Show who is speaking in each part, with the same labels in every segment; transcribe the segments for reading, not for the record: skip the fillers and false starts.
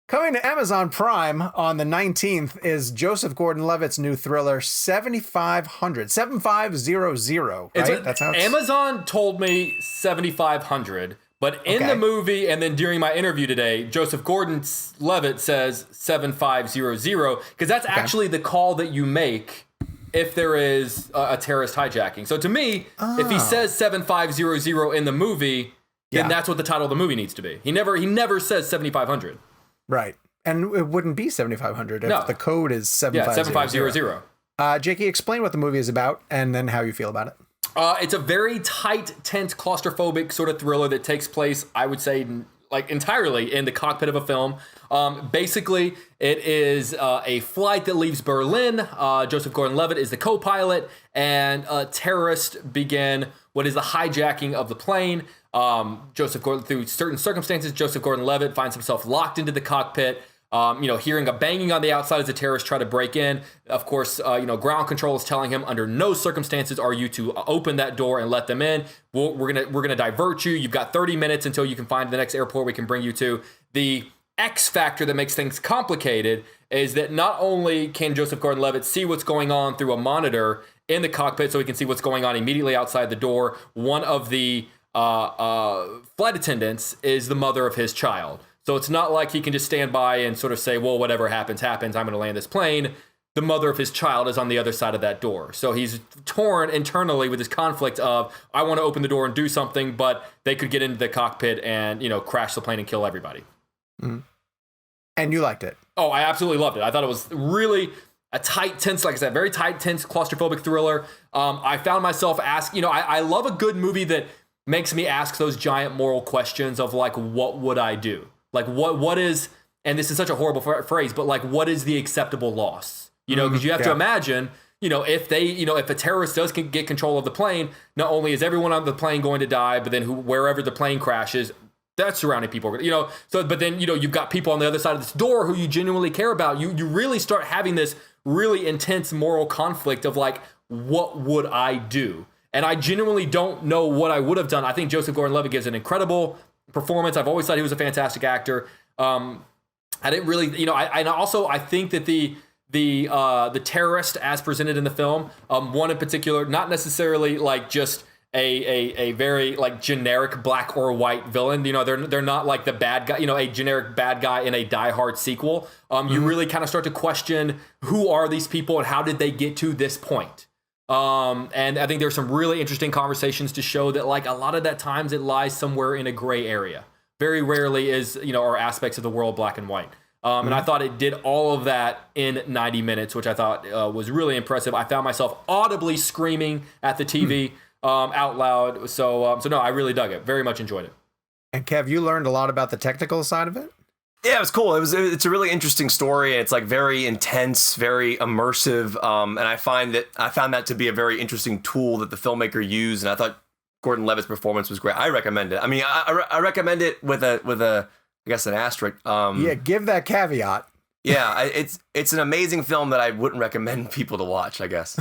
Speaker 1: Coming to Amazon Prime on the 19th is Joseph Gordon-Levitt's new thriller 7500, 7500, right?
Speaker 2: That's how Amazon told me 7500, but in the movie and then during my interview today, Joseph Gordon-Levitt says 7500 because that's actually the call that you make if there is a terrorist hijacking. So to me, if he says 7500 in the movie, then that's what the title of the movie needs to be. He never says 7500.
Speaker 1: Right. And it wouldn't be 7500 if the code is 7500.
Speaker 2: 7500.
Speaker 1: Jakey, explain what the movie is about and then how you feel about it.
Speaker 2: It's a very tight, tense, claustrophobic sort of thriller that takes place, I would say, like entirely in the cockpit of a film. Basically, it is a flight that leaves Berlin. Joseph Gordon-Levitt is the co-pilot, and terrorists begin what is the hijacking of the plane. Through certain circumstances, Joseph Gordon-Levitt finds himself locked into the cockpit, hearing a banging on the outside as the terrorists try to break in. Of course, ground control is telling him under no circumstances are you to open that door and let them in. We're gonna divert you. You've got 30 minutes until you can find the next airport we can bring you to. The X factor that makes things complicated is that not only can Joseph Gordon-Levitt see what's going on through a monitor in the cockpit so he can see what's going on immediately outside the door, one of the flight attendants is the mother of his child. So it's not like he can just stand by and sort of say, well, whatever happens, happens. I'm going to land this plane. The mother of his child is on the other side of that door. So he's torn internally with this conflict of, I want to open the door and do something, but they could get into the cockpit and, crash the plane and kill everybody.
Speaker 1: Mm-hmm. And you liked it?
Speaker 2: Oh, I absolutely loved it. I thought it was really a tight, tense, like I said, very tight, tense, claustrophobic thriller. I found myself asking, I love a good movie that makes me ask those giant moral questions of like, what would I do? Like what is, and this is such a horrible phrase, but like, what is the acceptable loss? Because you have to imagine, if a terrorist does get control of the plane, not only is everyone on the plane going to die, but then wherever the plane crashes, that surrounding people, but then, you've got people on the other side of this door who you genuinely care about. You really start having this really intense moral conflict of like, what would I do? And I genuinely don't know what I would have done. I think Joseph Gordon-Levitt gives an incredible performance. I've always thought he was a fantastic actor. I didn't really, I think that the terrorist as presented in the film, one in particular, not necessarily like just a very like generic black or white villain. They're not like the bad guy, a generic bad guy in a Die Hard sequel. You really kind of start to question who are these people and how did they get to this point? And I think there's some really interesting conversations to show that like a lot of that times it lies somewhere in a gray area. Very rarely is, are aspects of the world black and white. And I thought it did all of that in 90 minutes, which I thought was really impressive. I found myself audibly screaming at the TV out loud. So no, I really dug it. Very much enjoyed it.
Speaker 1: And Kev, you learned a lot about the technical side of it?
Speaker 3: Yeah, it was cool. It's a really interesting story. It's like very intense, very immersive. And I found that to be a very interesting tool that the filmmaker used. And I thought Gordon-Levitt's performance was great. I recommend it. I mean, I recommend it with a I guess an asterisk.
Speaker 1: Give that caveat.
Speaker 3: Yeah, it's an amazing film that I wouldn't recommend people to watch, I guess.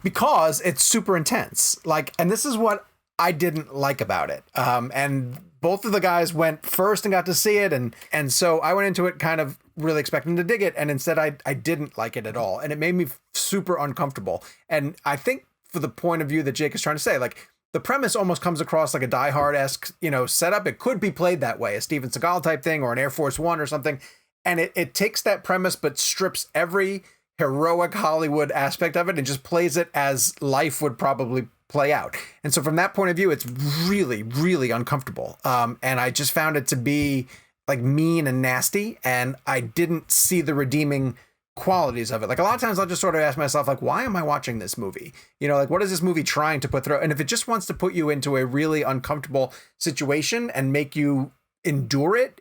Speaker 1: Because it's super intense. And this is what I didn't like about it. And both of the guys went first and got to see it. And so I went into it kind of really expecting to dig it. And instead I didn't like it at all. And it made me super uncomfortable. And I think for the point of view that Jake is trying to say, like the premise almost comes across like a Die Hard-esque, setup. It could be played that way, a Steven Seagal type thing or an Air Force One or something. And it takes that premise, but strips every heroic Hollywood aspect of it and just plays it as life would probably play out. And so from that point of view, it's really, really uncomfortable. And I just found it to be like mean and nasty. And I didn't see the redeeming qualities of it. Like a lot of times I'll just sort of ask myself, like, why am I watching this movie? What is this movie trying to put through? And if it just wants to put you into a really uncomfortable situation and make you endure it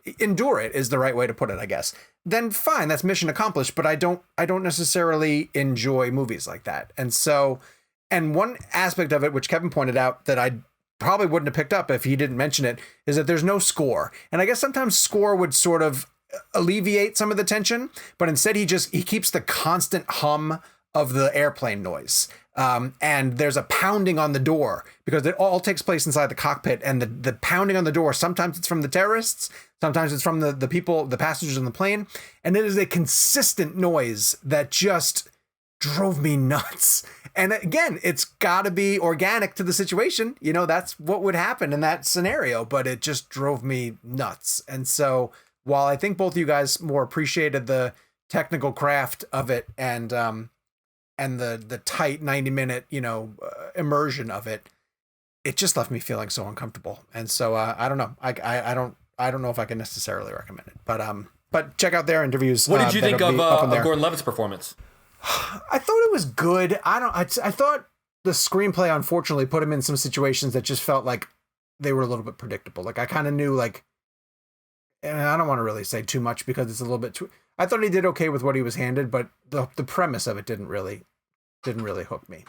Speaker 1: is the right way to put it, I guess. Then fine, that's mission accomplished. But I don't necessarily enjoy movies like that. And one aspect of it, which Kevin pointed out that I probably wouldn't have picked up if he didn't mention it, is that there's no score. And I guess sometimes score would sort of alleviate some of the tension, but instead he keeps the constant hum of the airplane noise. And there's a pounding on the door because it all takes place inside the cockpit, and the pounding on the door, sometimes it's from the terrorists, sometimes it's from the people, the passengers on the plane. And it is a consistent noise that just drove me nuts. And again, it's got to be organic to the situation. You know, that's what would happen in that scenario, but it just drove me nuts. And so while I think both of you guys more appreciated the technical craft of it and the tight 90-minute, immersion of it, it just left me feeling so uncomfortable. And so I don't know. I don't know if I can necessarily recommend it, but check out their interviews.
Speaker 2: What did you think of Gordon-Levitt's performance?
Speaker 1: I thought it was good. I thought the screenplay unfortunately put him in some situations that just felt like they were a little bit predictable. Like I kind of knew, like, and I don't want to really say too much because it's a little bit too. I thought he did okay with what he was handed, but the premise of it didn't really hook me.